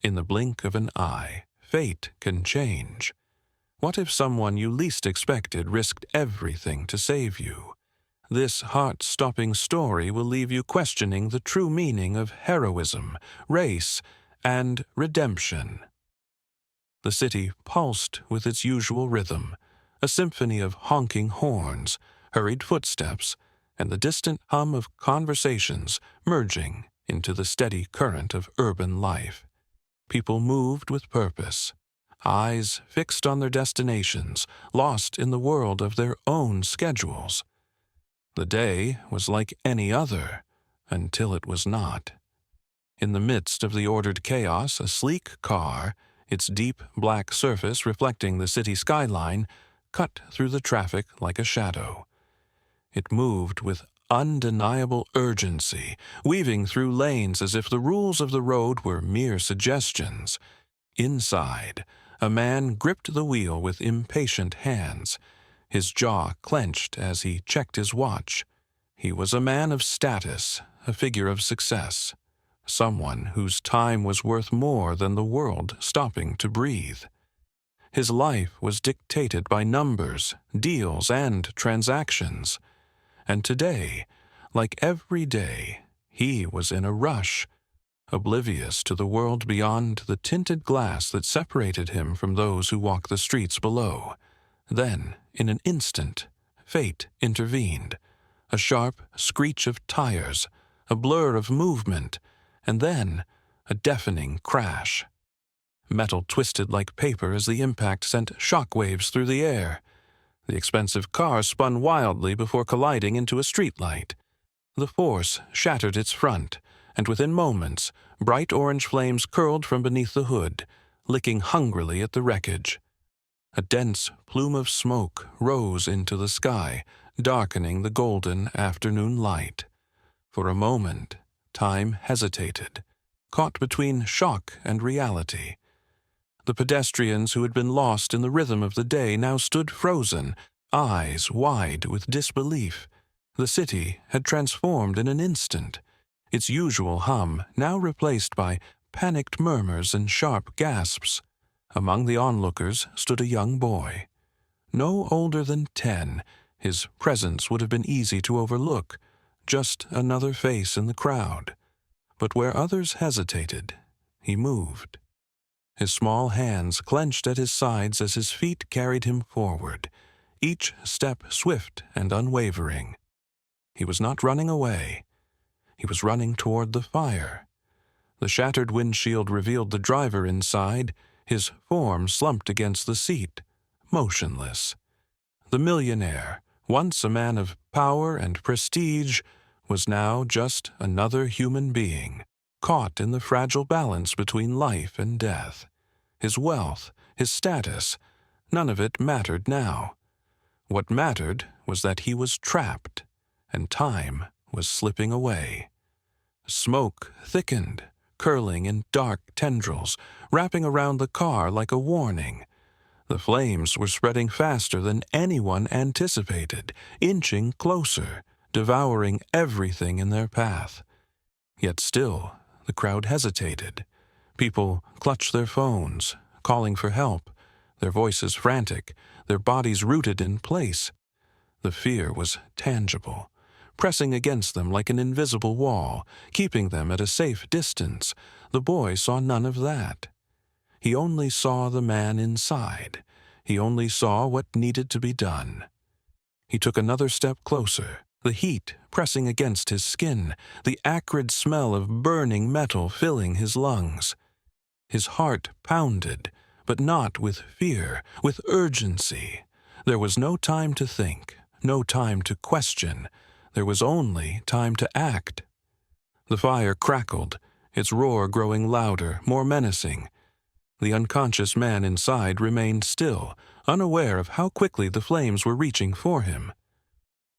In the blink of an eye, fate can change. What if someone you least expected risked everything to save you? This heart-stopping story will leave you questioning the true meaning of heroism, race, and redemption. The city pulsed with its usual rhythm, a symphony of honking horns, hurried footsteps, and the distant hum of conversations merging into the steady current of urban life. People moved with purpose, eyes fixed on their destinations, lost in the world of their own schedules. The day was like any other, until it was not. In the midst of the ordered chaos, a sleek car, its deep black surface reflecting the city skyline, cut through the traffic like a shadow. It moved with undeniable urgency, weaving through lanes as if the rules of the road were mere suggestions. Inside, a man gripped the wheel with impatient hands, his jaw clenched as he checked his watch. He was a man of status, a figure of success, someone whose time was worth more than the world stopping to breathe. His life was dictated by numbers, deals, and transactions. And today, like every day, he was in a rush, oblivious to the world beyond the tinted glass that separated him from those who walk the streets below. Then, in an instant, fate intervened. A sharp screech of tires, a blur of movement, and then a deafening crash. Metal twisted like paper as the impact sent shock waves through the air. The expensive car spun wildly before colliding into a streetlight. The force shattered its front, and within moments, bright orange flames curled from beneath the hood, licking hungrily at the wreckage. A dense plume of smoke rose into the sky, darkening the golden afternoon light. For a moment, time hesitated, caught between shock and reality. The pedestrians who had been lost in the rhythm of the day now stood frozen, eyes wide with disbelief. The city had transformed in an instant, its usual hum now replaced by panicked murmurs and sharp gasps. Among the onlookers stood a young boy. No older than 10, his presence would have been easy to overlook, just another face in the crowd. But where others hesitated, he moved. His small hands clenched at his sides as his feet carried him forward, each step swift and unwavering. He was not running away. He was running toward the fire. The shattered windshield revealed the driver inside, his form slumped against the seat, motionless. The millionaire, once a man of power and prestige, was now just another human being, caught in the fragile balance between life and death. His wealth, his status, none of it mattered now. What mattered was that he was trapped, and time was slipping away. Smoke thickened, curling in dark tendrils, wrapping around the car like a warning. The flames were spreading faster than anyone anticipated, inching closer, devouring everything in their path. Yet still, the crowd hesitated. People clutched their phones, calling for help, their voices frantic, their bodies rooted in place. The fear was tangible, pressing against them like an invisible wall, keeping them at a safe distance. The boy saw none of that. He only saw the man inside. He only saw what needed to be done. He took another step closer, the heat pressing against his skin, the acrid smell of burning metal filling his lungs. His heart pounded, but not with fear, with urgency. There was no time to think, no time to question. There was only time to act. The fire crackled, its roar growing louder, more menacing. The unconscious man inside remained still, unaware of how quickly the flames were reaching for him.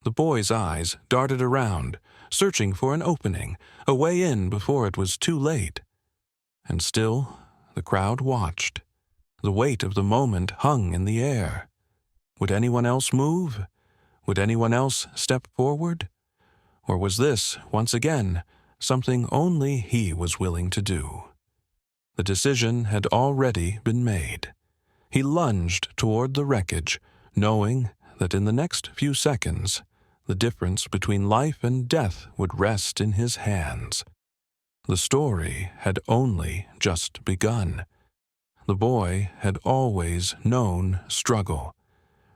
The boy's eyes darted around, searching for an opening, a way in before it was too late. And still, the crowd watched. The weight of the moment hung in the air. Would anyone else move? Would anyone else step forward? Or was this, once again, something only he was willing to do? The decision had already been made. He lunged toward the wreckage, knowing that in the next few seconds, the difference between life and death would rest in his hands. The story had only just begun. The boy had always known struggle.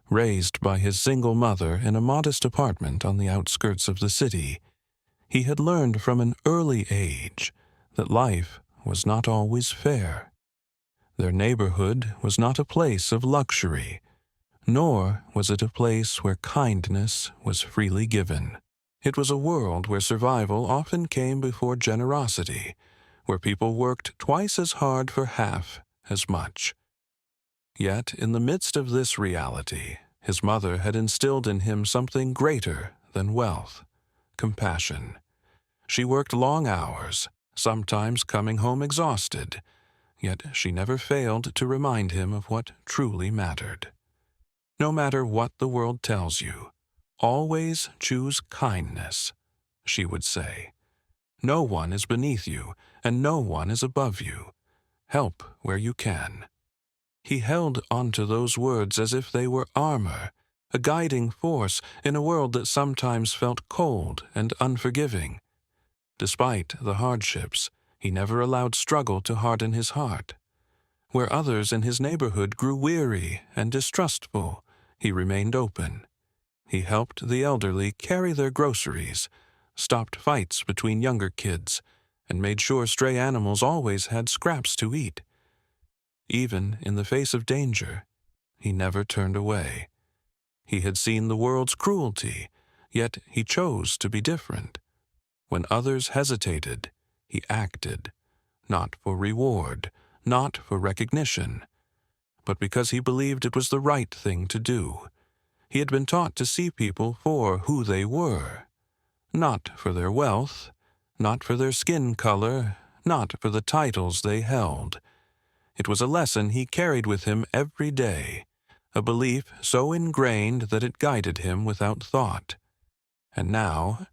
Raised by his single mother in a modest apartment on the outskirts of the city, he had learned from an early age that life was not always fair. Their neighborhood was not a place of luxury, nor was it a place where kindness was freely given. It was a world where survival often came before generosity, where people worked twice as hard for half as much. Yet, in the midst of this reality, his mother had instilled in him something greater than wealth: compassion. She worked long hours, sometimes coming home exhausted, yet she never failed to remind him of what truly mattered. No matter what the world tells you, always choose kindness, she would say. No one is beneath you, and no one is above you. Help where you can. He held onto those words as if they were armor, a guiding force in a world that sometimes felt cold and unforgiving. Despite the hardships, he never allowed struggle to harden his heart. Where others in his neighborhood grew weary and distrustful, he remained open. He helped the elderly carry their groceries, stopped fights between younger kids, and made sure stray animals always had scraps to eat. Even in the face of danger, he never turned away. He had seen the world's cruelty, yet he chose to be different. When others hesitated, he acted, not for reward, not for recognition, but because he believed it was the right thing to do. He had been taught to see people for who they were, not for their wealth, not for their skin color, not for the titles they held. It was a lesson he carried with him every day, a belief so ingrained that it guided him without thought. And now,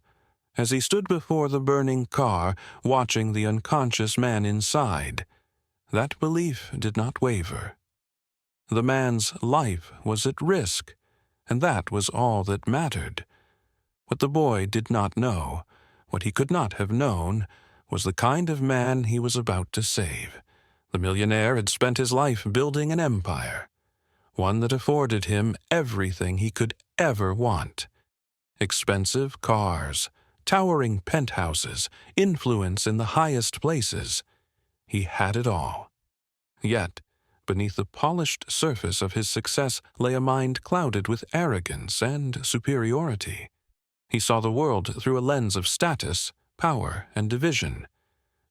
as he stood before the burning car, watching the unconscious man inside, that belief did not waver. The man's life was at risk, and that was all that mattered. What the boy did not know, what he could not have known, was the kind of man he was about to save. The millionaire had spent his life building an empire, one that afforded him everything he could ever want. Expensive cars, towering penthouses, influence in the highest places. He had it all. Yet, beneath the polished surface of his success lay a mind clouded with arrogance and superiority. He saw the world through a lens of status, power, and division.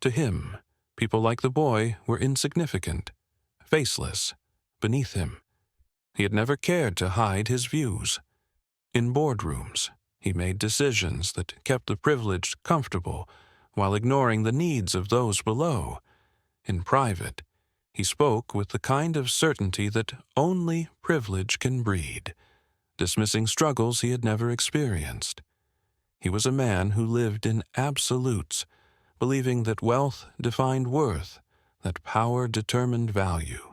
To him, people like the boy were insignificant, faceless, beneath him. He had never cared to hide his views. In boardrooms, he made decisions that kept the privileged comfortable while ignoring the needs of those below. In private, he spoke with the kind of certainty that only privilege can breed, dismissing struggles he had never experienced. He was a man who lived in absolutes, believing that wealth defined worth, that power determined value.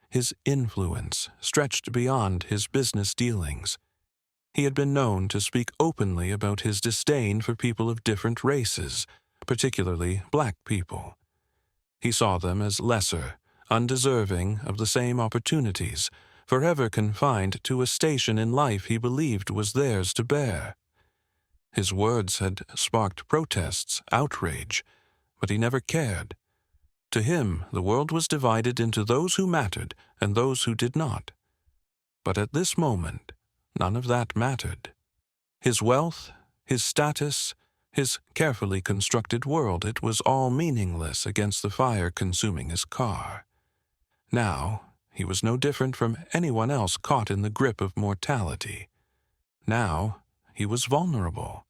His influence stretched beyond his business dealings. He had been known to speak openly about his disdain for people of different races, particularly black people. He saw them as lesser, undeserving of the same opportunities, forever confined to a station in life he believed was theirs to bear. His words had sparked protests, outrage, but he never cared. To him, the world was divided into those who mattered and those who did not. But at this moment, none of that mattered. His wealth, his status, his carefully constructed world, it was all meaningless against the fire consuming his car. Now, he was no different from anyone else caught in the grip of mortality. Now, he was vulnerable,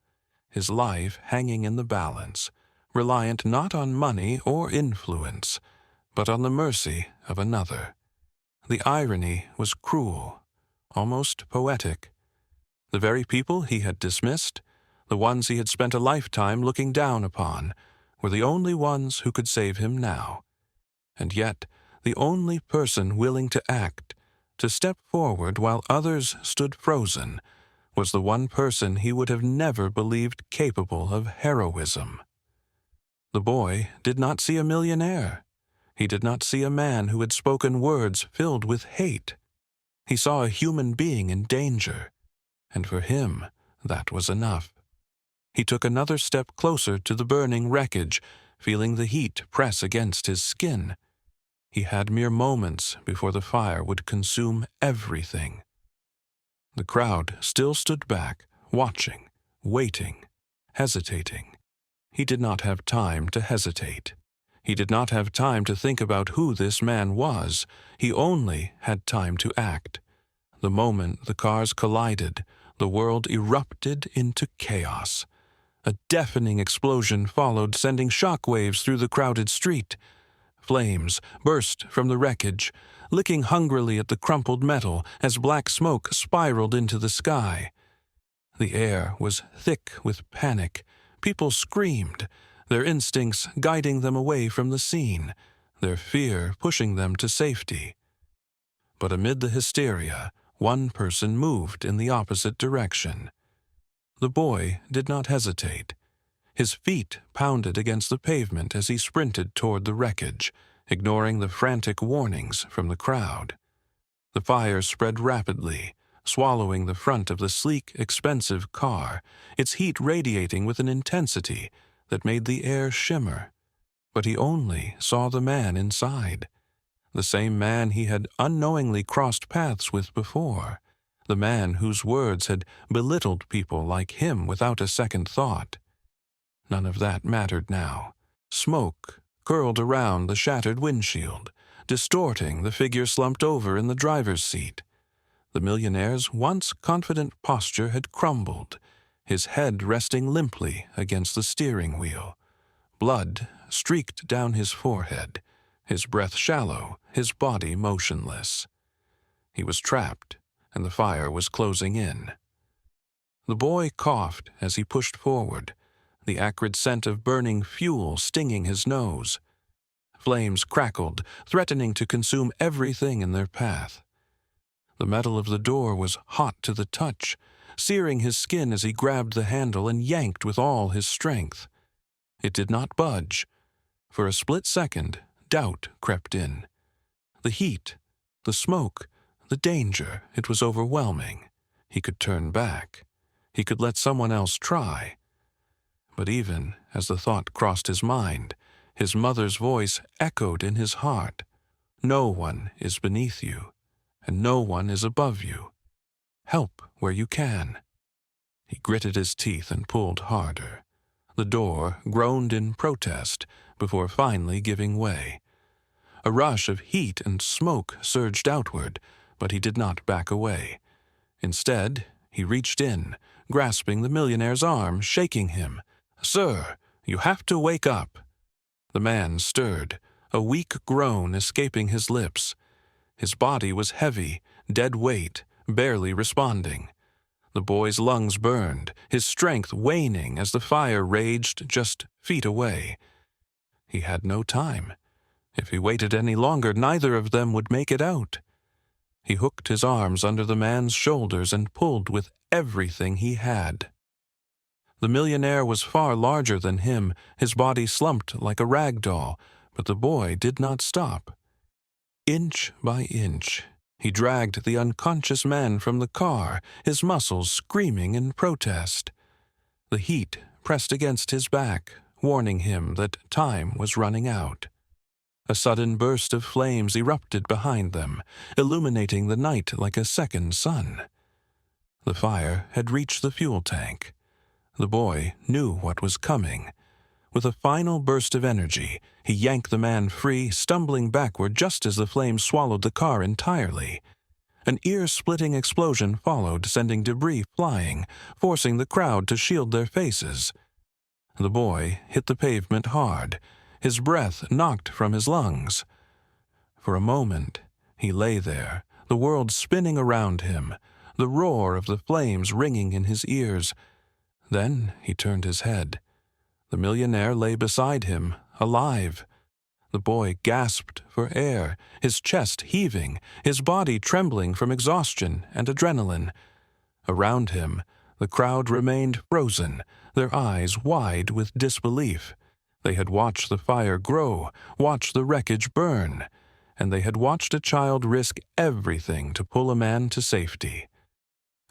his life hanging in the balance, reliant not on money or influence, but on the mercy of another. The irony was cruel, almost poetic. The very people he had dismissed, the ones he had spent a lifetime looking down upon, were the only ones who could save him now. And yet, the only person willing to act, to step forward while others stood frozen, was the one person he would have never believed capable of heroism. The boy did not see a millionaire. He did not see a man who had spoken words filled with hate. He saw a human being in danger, and for him, that was enough. He took another step closer to the burning wreckage, feeling the heat press against his skin. He had mere moments before the fire would consume everything. The crowd still stood back, watching, waiting, hesitating. He did not have time to hesitate. He did not have time to think about who this man was. He only had time to act. The moment the cars collided, the world erupted into chaos. A deafening explosion followed, sending shockwaves through the crowded street. Flames burst from the wreckage, licking hungrily at the crumpled metal as black smoke spiraled into the sky. The air was thick with panic. People screamed, their instincts guiding them away from the scene, their fear pushing them to safety. But amid the hysteria, one person moved in the opposite direction. The boy did not hesitate. His feet pounded against the pavement as he sprinted toward the wreckage, ignoring the frantic warnings from the crowd. The fire spread rapidly, swallowing the front of the sleek, expensive car, its heat radiating with an intensity that made the air shimmer. But he only saw the man inside, the same man he had unknowingly crossed paths with before, the man whose words had belittled people like him without a second thought. None of that mattered now. Smoke curled around the shattered windshield, distorting the figure slumped over in the driver's seat. The millionaire's once confident posture had crumbled, his head resting limply against the steering wheel. Blood streaked down his forehead, his breath shallow, his body motionless. He was trapped, and the fire was closing in. The boy coughed as he pushed forward, the acrid scent of burning fuel stinging his nose. Flames crackled, threatening to consume everything in their path. The metal of the door was hot to the touch, searing his skin as he grabbed the handle and yanked with all his strength. It did not budge. For a split second, doubt crept in. The heat, the smoke, the danger, it was overwhelming. He could turn back. He could let someone else try. But even as the thought crossed his mind, his mother's voice echoed in his heart. No one is beneath you, and no one is above you. Help where you can. He gritted his teeth and pulled harder. The door groaned in protest before finally giving way. A rush of heat and smoke surged outward, but he did not back away. Instead, he reached in, grasping the millionaire's arm, shaking him. "Sir, you have to wake up." The man stirred, a weak groan escaping his lips. His body was heavy, dead weight, barely responding. The boy's lungs burned, his strength waning as the fire raged just feet away. He had no time. If he waited any longer, neither of them would make it out. He hooked his arms under the man's shoulders and pulled with everything he had. The millionaire was far larger than him, his body slumped like a rag doll, but the boy did not stop. Inch by inch, he dragged the unconscious man from the car, his muscles screaming in protest. The heat pressed against his back, warning him that time was running out. A sudden burst of flames erupted behind them, illuminating the night like a second sun. The fire had reached the fuel tank. The boy knew what was coming. With a final burst of energy, he yanked the man free, stumbling backward just as the flames swallowed the car entirely. An ear-splitting explosion followed, sending debris flying, forcing the crowd to shield their faces. The boy hit the pavement hard, his breath knocked from his lungs. For a moment, he lay there, the world spinning around him, the roar of the flames ringing in his ears. Then he turned his head. The millionaire lay beside him, alive. The boy gasped for air, his chest heaving, his body trembling from exhaustion and adrenaline. Around him, the crowd remained frozen, their eyes wide with disbelief. They had watched the fire grow, watched the wreckage burn, and they had watched a child risk everything to pull a man to safety.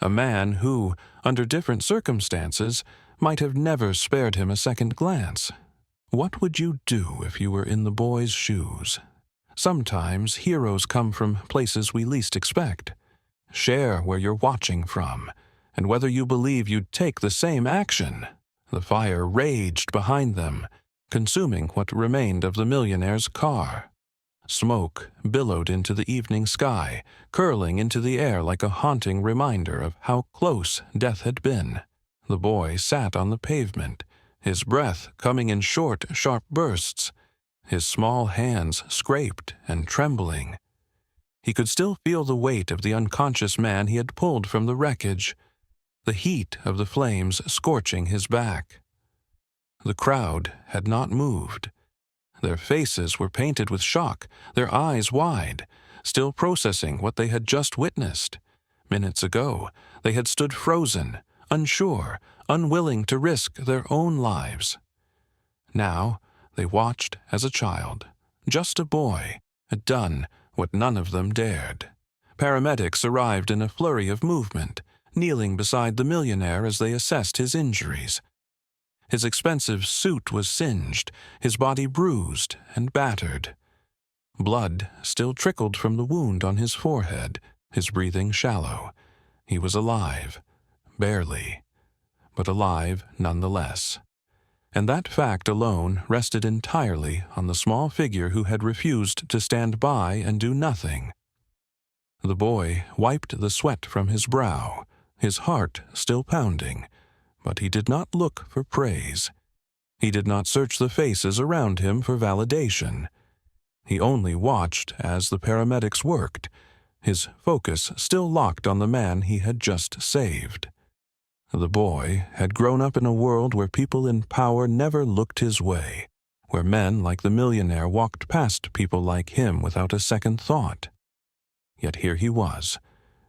A man who, under different circumstances, might have never spared him a second glance. What would you do if you were in the boy's shoes? Sometimes heroes come from places we least expect. Share where you're watching from, and whether you believe you'd take the same action. The fire raged behind them, consuming what remained of the millionaire's car. Smoke billowed into the evening sky, curling into the air like a haunting reminder of how close death had been. The boy sat on the pavement, his breath coming in short, sharp bursts, his small hands scraped and trembling. He could still feel the weight of the unconscious man he had pulled from the wreckage, the heat of the flames scorching his back. The crowd had not moved. Their faces were painted with shock, their eyes wide, still processing what they had just witnessed. Minutes ago, they had stood frozen, unsure, unwilling to risk their own lives. Now, they watched as a child, just a boy, had done what none of them dared. Paramedics arrived in a flurry of movement, kneeling beside the millionaire as they assessed his injuries. His expensive suit was singed, his body bruised and battered. Blood still trickled from the wound on his forehead, his breathing shallow. He was alive, barely, but alive nonetheless. And that fact alone rested entirely on the small figure who had refused to stand by and do nothing. The boy wiped the sweat from his brow, his heart still pounding, but he did not look for praise. He did not search the faces around him for validation. He only watched as the paramedics worked, his focus still locked on the man he had just saved. The boy had grown up in a world where people in power never looked his way, where men like the millionaire walked past people like him without a second thought. Yet here he was,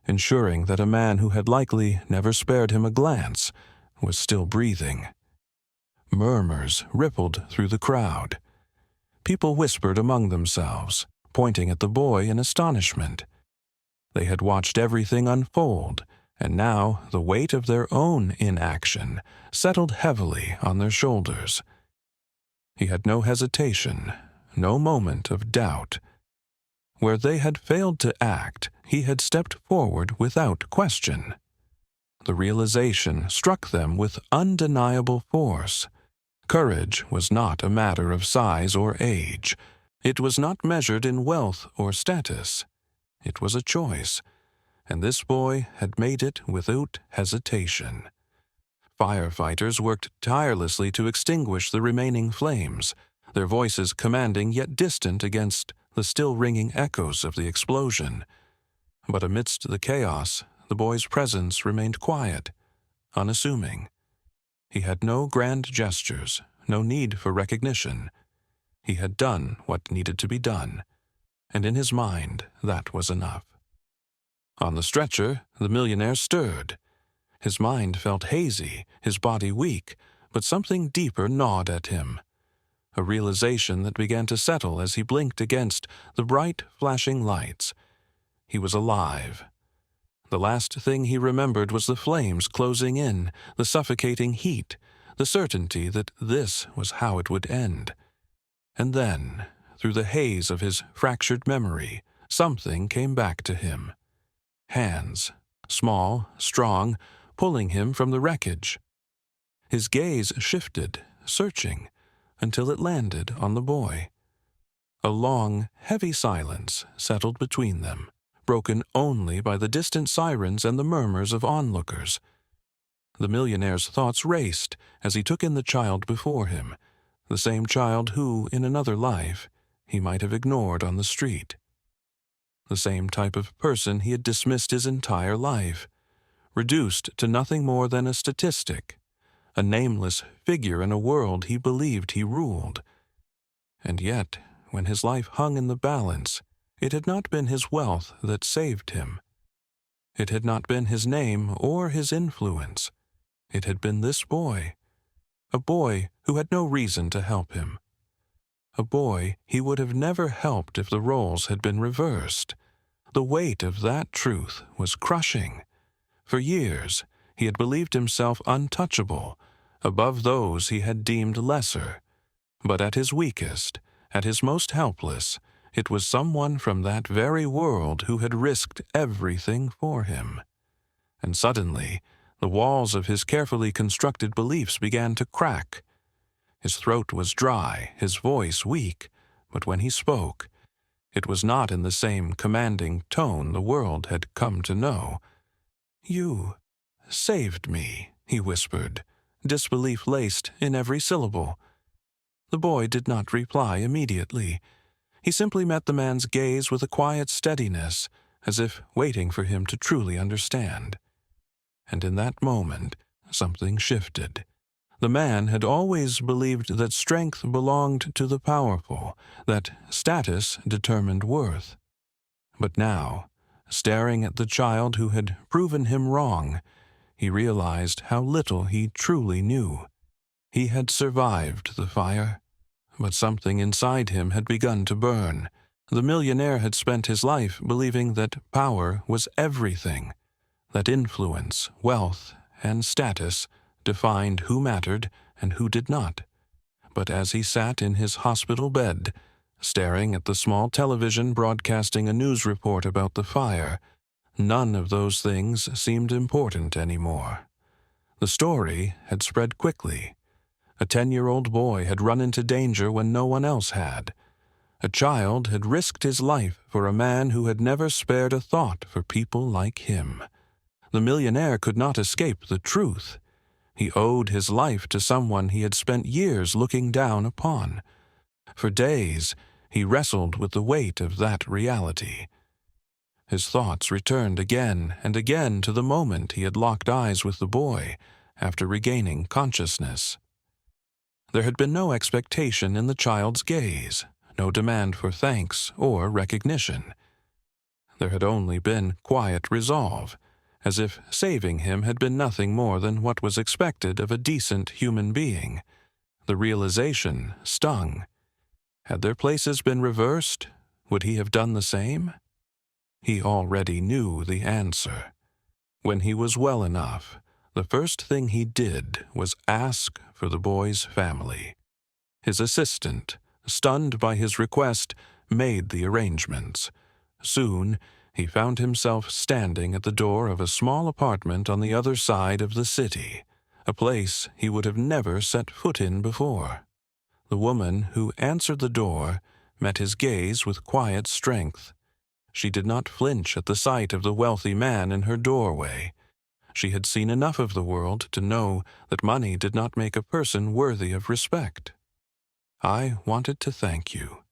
ensuring that a man who had likely never spared him a glance was still breathing. Murmurs rippled through the crowd. People whispered among themselves, pointing at the boy in astonishment. They had watched everything unfold, and now the weight of their own inaction settled heavily on their shoulders. He had no hesitation, no moment of doubt. Where they had failed to act, he had stepped forward without question. The realization struck them with undeniable force. Courage was not a matter of size or age. It was not measured in wealth or status. It was a choice, and this boy had made it without hesitation. Firefighters worked tirelessly to extinguish the remaining flames, their voices commanding yet distant against the still ringing echoes of the explosion. But amidst the chaos, the boy's presence remained quiet, unassuming. He had no grand gestures, no need for recognition. He had done what needed to be done, and in his mind that was enough. On the stretcher, the millionaire stirred. His mind felt hazy, his body weak, but something deeper gnawed at him. A realization that began to settle as he blinked against the bright, flashing lights. He was alive. The last thing he remembered was the flames closing in, the suffocating heat, the certainty that this was how it would end. And then, through the haze of his fractured memory, something came back to him. Hands, small, strong, pulling him from the wreckage. His gaze shifted, searching, until it landed on the boy. A long, heavy silence settled between them, broken only by the distant sirens and the murmurs of onlookers. The millionaire's thoughts raced as he took in the child before him, the same child who, in another life, he might have ignored on the street. The same type of person he had dismissed his entire life, reduced to nothing more than a statistic, a nameless figure in a world he believed he ruled. And yet, when his life hung in the balance, it had not been his wealth that saved him. It had not been his name or his influence. It had been this boy, a boy who had no reason to help him. A boy he would have never helped if the roles had been reversed. The weight of that truth was crushing. For years, he had believed himself untouchable, above those he had deemed lesser. But at his weakest, at his most helpless, it was someone from that very world who had risked everything for him. And suddenly, the walls of his carefully constructed beliefs began to crack. His throat was dry, his voice weak, but when he spoke, it was not in the same commanding tone the world had come to know. "You saved me," he whispered, disbelief laced in every syllable. The boy did not reply immediately. He simply met the man's gaze with a quiet steadiness, as if waiting for him to truly understand. And in that moment, something shifted. The man had always believed that strength belonged to the powerful, that status determined worth. But now, staring at the child who had proven him wrong, he realized how little he truly knew. He had survived the fire, but something inside him had begun to burn. The millionaire had spent his life believing that power was everything, that influence, wealth, and status defined who mattered and who did not. But as he sat in his hospital bed, staring at the small television broadcasting a news report about the fire, none of those things seemed important anymore. The story had spread quickly. A 10-year-old boy had run into danger when no one else had. A child had risked his life for a man who had never spared a thought for people like him. The millionaire could not escape the truth. He owed his life to someone he had spent years looking down upon. For days, he wrestled with the weight of that reality. His thoughts returned again and again to the moment he had locked eyes with the boy after regaining consciousness. There had been no expectation in the child's gaze, no demand for thanks or recognition. There had only been quiet resolve, as if saving him had been nothing more than what was expected of a decent human being. The realization stung. Had their places been reversed, would he have done the same? He already knew the answer. When he was well enough, the first thing he did was ask for the boy's family. His assistant, stunned by his request, made the arrangements. Soon, he found himself standing at the door of a small apartment on the other side of the city, a place he would have never set foot in before. The woman who answered the door met his gaze with quiet strength. She did not flinch at the sight of the wealthy man in her doorway. She had seen enough of the world to know that money did not make a person worthy of respect. "I wanted to thank you,"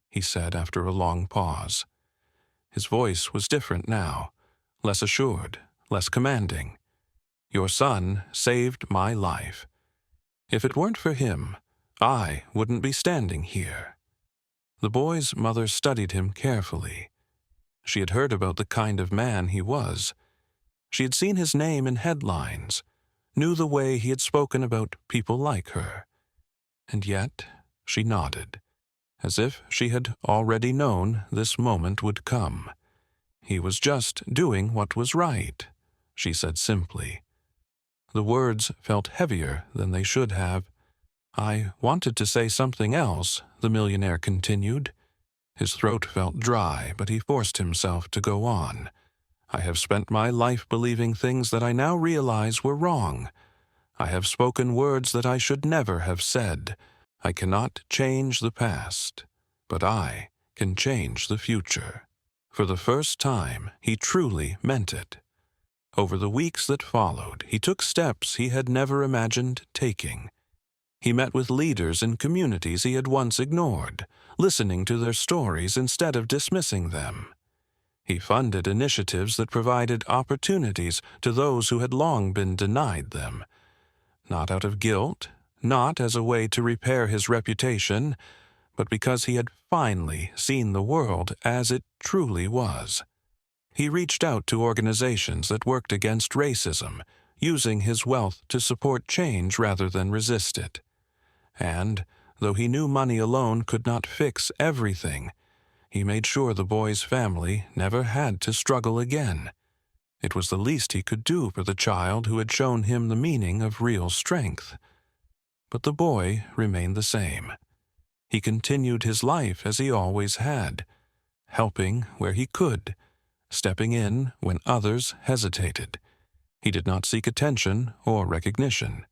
he said after a long pause. His voice was different now, less assured, less commanding. "Your son saved my life. If it weren't for him, I wouldn't be standing here." The boy's mother studied him carefully. She had heard about the kind of man he was. She had seen his name in headlines, knew the way he had spoken about people like her. And yet she nodded, as if she had already known this moment would come. "He was just doing what was right," she said simply. The words felt heavier than they should have. "I wanted to say something else," the millionaire continued. His throat felt dry, but he forced himself to go on. "I have spent my life believing things that I now realize were wrong. I have spoken words that I should never have said. I cannot change the past, but I can change the future." For the first time, he truly meant it. Over the weeks that followed, he took steps he had never imagined taking. He met with leaders in communities he had once ignored, listening to their stories instead of dismissing them. He funded initiatives that provided opportunities to those who had long been denied them. Not out of guilt, not as a way to repair his reputation, but because he had finally seen the world as it truly was. He reached out to organizations that worked against racism, using his wealth to support change rather than resist it. And, though he knew money alone could not fix everything, he made sure the boy's family never had to struggle again. It was the least he could do for the child who had shown him the meaning of real strength. But the boy remained the same. He continued his life as he always had, helping where he could, stepping in when others hesitated. He did not seek attention or recognition.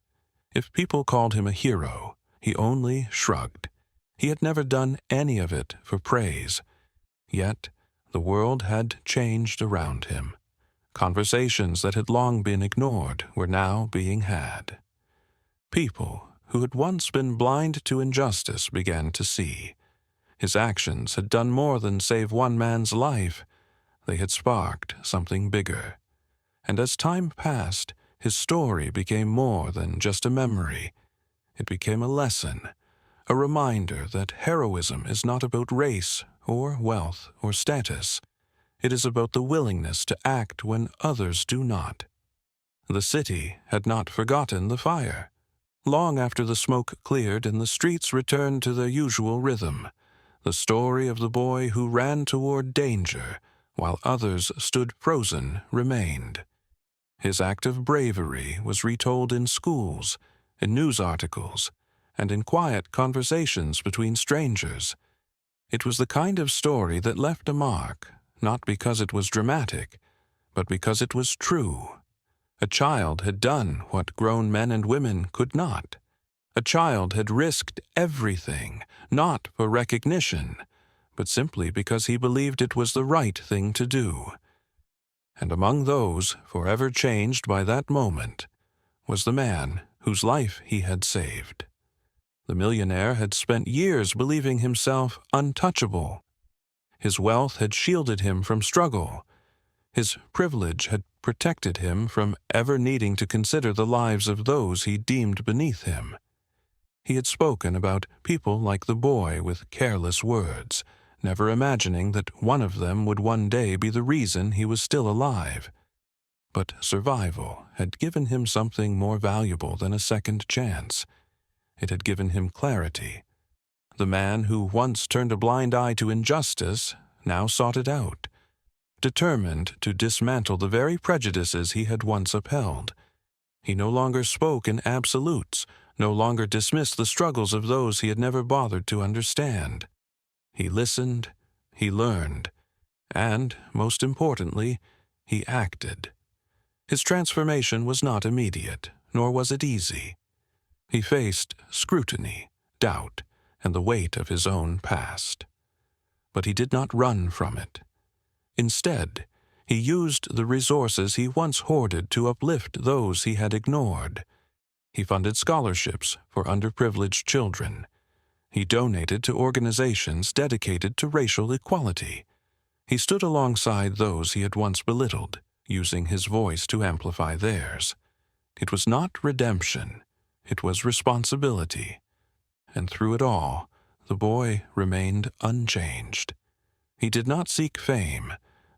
If people called him a hero, he only shrugged. He had never done any of it for praise. Yet, the world had changed around him. Conversations that had long been ignored were now being had. People who had once been blind to injustice began to see. His actions had done more than save one man's life. They had sparked something bigger. And as time passed, his story became more than just a memory. It became a lesson, a reminder that heroism is not about race or wealth or status. It is about the willingness to act when others do not. The city had not forgotten the fire. Long after the smoke cleared and the streets returned to their usual rhythm, the story of the boy who ran toward danger while others stood frozen remained. His act of bravery was retold in schools, in news articles, and in quiet conversations between strangers. It was the kind of story that left a mark, not because it was dramatic, but because it was true. A child had done what grown men and women could not. A child had risked everything, not for recognition, but simply because he believed it was the right thing to do. And among those forever changed by that moment was the man whose life he had saved. The millionaire had spent years believing himself untouchable. His wealth had shielded him from struggle. His privilege had protected him from ever needing to consider the lives of those he deemed beneath him. He had spoken about people like the boy with careless words, never imagining that one of them would one day be the reason he was still alive. But survival had given him something more valuable than a second chance. It had given him clarity. The man who once turned a blind eye to injustice now sought it out, determined to dismantle the very prejudices he had once upheld. He no longer spoke in absolutes, no longer dismissed the struggles of those he had never bothered to understand. He listened, he learned, and, most importantly, he acted. His transformation was not immediate, nor was it easy. He faced scrutiny, doubt, and the weight of his own past. But he did not run from it. Instead, he used the resources he once hoarded to uplift those he had ignored. He funded scholarships for underprivileged children. He donated to organizations dedicated to racial equality. He stood alongside those he had once belittled, using his voice to amplify theirs. It was not redemption, it was responsibility. And through it all, the boy remained unchanged. He did not seek fame,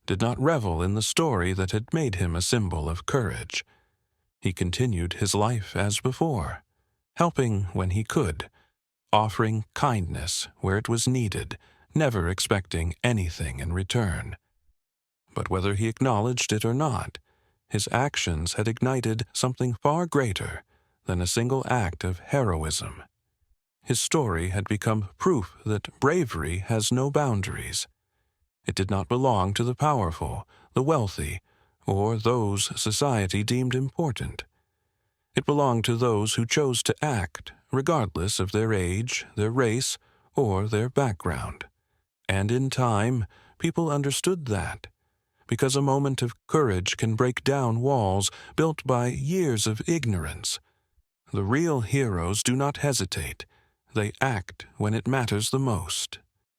did not revel in the story that had made him a symbol of courage. He continued his life as before, helping when he could, offering kindness where it was needed, never expecting anything in return. But whether he acknowledged it or not, his actions had ignited something far greater than a single act of heroism. His story had become proof that bravery has no boundaries. It did not belong to the powerful, the wealthy, or those society deemed important. It belonged to those who chose to act, regardless of their age, their race, or their background. And in time, people understood that, because a moment of courage can break down walls built by years of ignorance. The real heroes do not hesitate. They act when it matters the most.